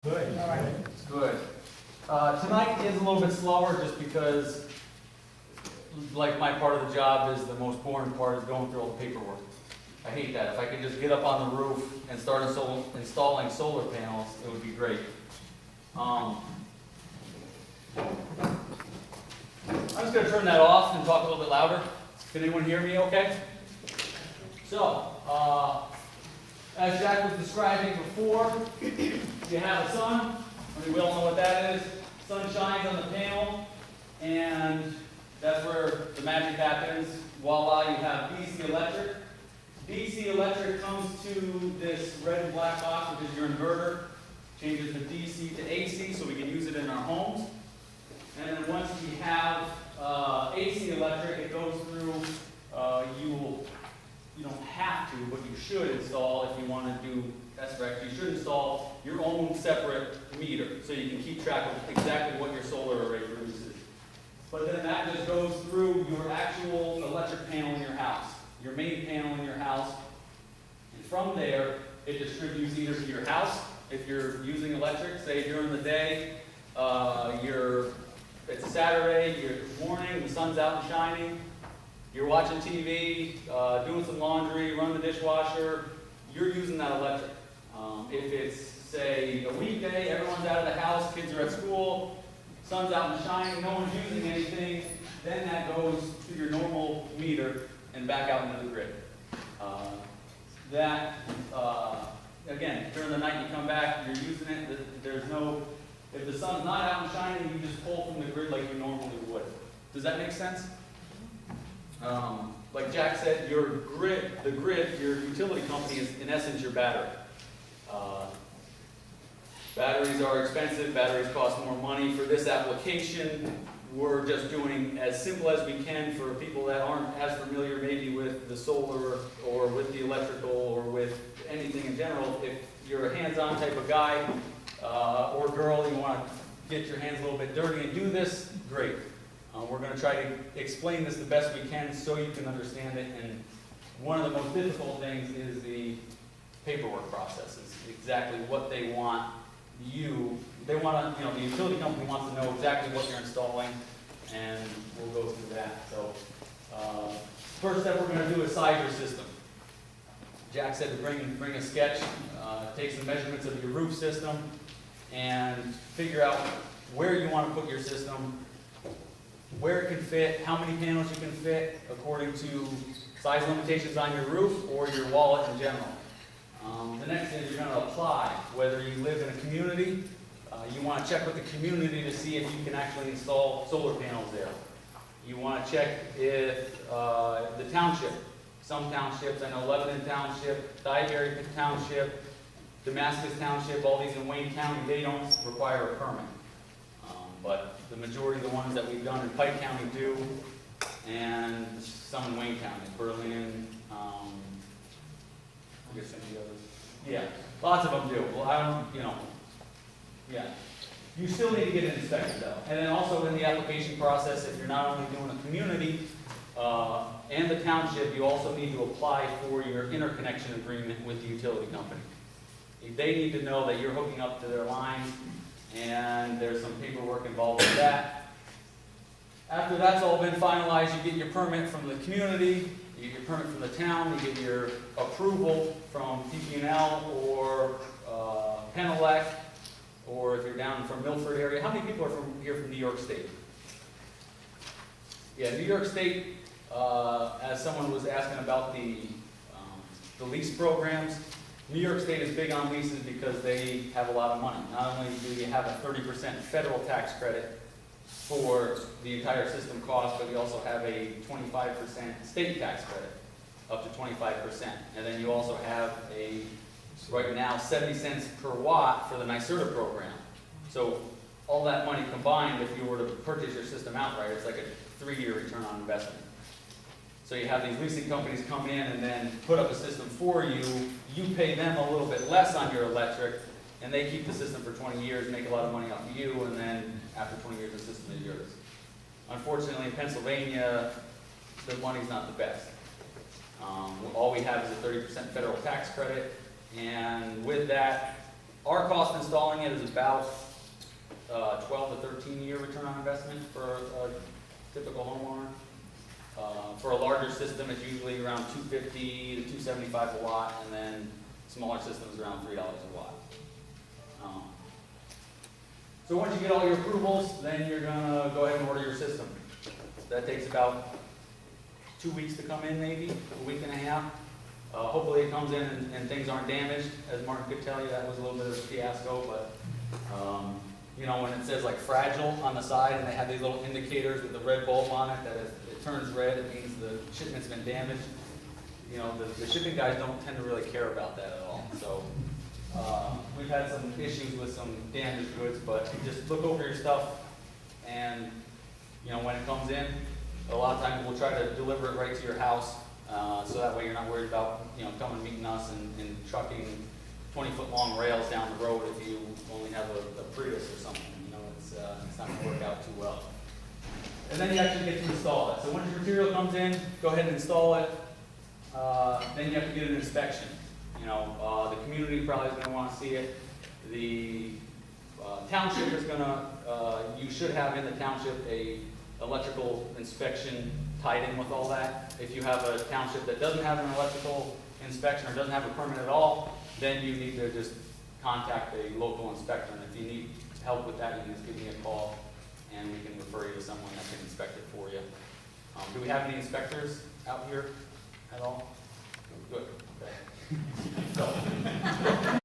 Good. All right. It's good. Tonight is a little bit slower just because, like, my part of the job is the most boring part is going through all the paperwork. I hate that. If I could just get up on the roof and start installing solar panels, it would be great. I'm just going to turn that off and talk a little bit louder. Can anyone hear me okay? So, as Jack was describing before, you have a sun. I mean, we all know what that is. Sun shines on the panel, and that's where the magic happens. Voila, you have DC electric. DC electric comes to this red and black box, which is your inverter. Changes the DC to AC so we can use it in our homes. And then once we have AC electric, it goes through, you don't have to, but you should install, if you want to do SREC, you should install your own separate meter so you can keep track of exactly what your solar array produces. But then that just goes through your actual electric panel in your house, your main panel in your house. And from there, it distributes either to your house, if you're using electric, say during the day, it's Saturday, morning, the sun's out and shining, you're watching TV, doing some laundry, running the dishwasher, you're using that electric. If it's, say, a weekday, everyone's out of the house, kids are at school, sun's out and shining, no one's using anything, then that goes to your normal meter and back out into the grid. Again, during the night you come back, you're using it, if the sun's not out and shining, you just pull from the grid like you normally would. Does that make sense? Like Jack said, your utility company is in essence your battery. Batteries are expensive, batteries cost more money. For this application, we're just doing as simple as we can for people that aren't as familiar maybe with the solar or with the electrical or with anything in general. If you're a hands-on type of guy or girl, you want to get your hands a little bit dirty and do this, great. We're going to try to explain this the best we can so you can understand it. And one of the most difficult things is the paperwork process. It's exactly what they want the utility company wants to know exactly what you're installing, and we'll go through that. So, first step we're going to do is size your system. Jack said to bring a sketch, take some measurements of your roof system, and figure out where you want to put your system, where it can fit, how many panels you can fit according to size limitations on your roof or your wallet in general. The next thing is you're going to apply. Whether you live in a community, you want to check with the community to see if you can actually install solar panels there. You want to check if the township, some townships, I know Lebanon Township, Dyeberry Township, Damascus Township, all these in Wayne County, they don't require a permit. But the majority of the ones that we've done in Pike County do, and some in Wayne County, Berlin, I guess some of the others. Yeah, lots of them do. Well, yeah. You still need to get it inspected though. And then also in the application process, if you're not only doing a community and the township, you also need to apply for your interconnection agreement with the utility company. They need to know that you're hooking up to their lines, and there's some paperwork involved with that. After that's all been finalized, you get your permit from the community, you get your permit from the town, you get your approval from PP&L or Penelec, or if you're down from Milford area. How many people are here from New York State? Yeah, New York State, as someone was asking about the lease programs, New York State is big on leases because they have a lot of money. Not only do you have a 30% federal tax credit for the entire system cost, but you also have a 25% state tax credit, up to 25%. And then you also have right now, 70 cents per watt for the NYSERDA program. So all that money combined, if you were to purchase your system outright, it's like a 3-year return on investment. So you have these leasing companies come in and then put up a system for you. You pay them a little bit less on your electric, and they keep the system for 20 years, make a lot of money off of you, and then after 20 years, the system is yours. Unfortunately, in Pennsylvania, the money's not the best. All we have is a 30% federal tax credit, and with that, Our cost installing it is about 12 to 13 year return on investment for a typical homeowner. For a larger system, it's usually around $250 to $275 a watt, and then smaller systems around $3 a watt. So once you get all your approvals, then you're gonna go ahead and order your system. That takes about 2 weeks to come in, maybe, a week and a half. Hopefully it comes in and things aren't damaged. As Martin could tell you, that was a little bit of a fiasco, but you know, when it says like fragile on the side and they have these little indicators with the red bulb on it, that if it turns red, it means the shipment's been damaged. You know, the shipping guys don't tend to really care about that at all. So we've had some issues with some damaged goods, but you just look over your stuff, and you know, when it comes in, a lot of times we'll try to deliver it right to your house, so that way you're not worried about, you know, coming meeting us and trucking 20-foot long rails down the road if you only have a Prius or something. You know, it's not going to work out too well. And then you actually get to install it. So once your material comes in, go ahead and install it. Then you have to get an inspection. You know, the community probably is going to want to see it. The township is going to, you should have in the township a electrical inspection tied in with all that. If you have a township that doesn't have an electrical inspection or doesn't have a permit at all, then you need to just contact a local inspector. And if you need help with that, you can just give me a call and we can refer you to someone that can inspect it for you. Do we have any inspectors out here at all? Good. Okay. So,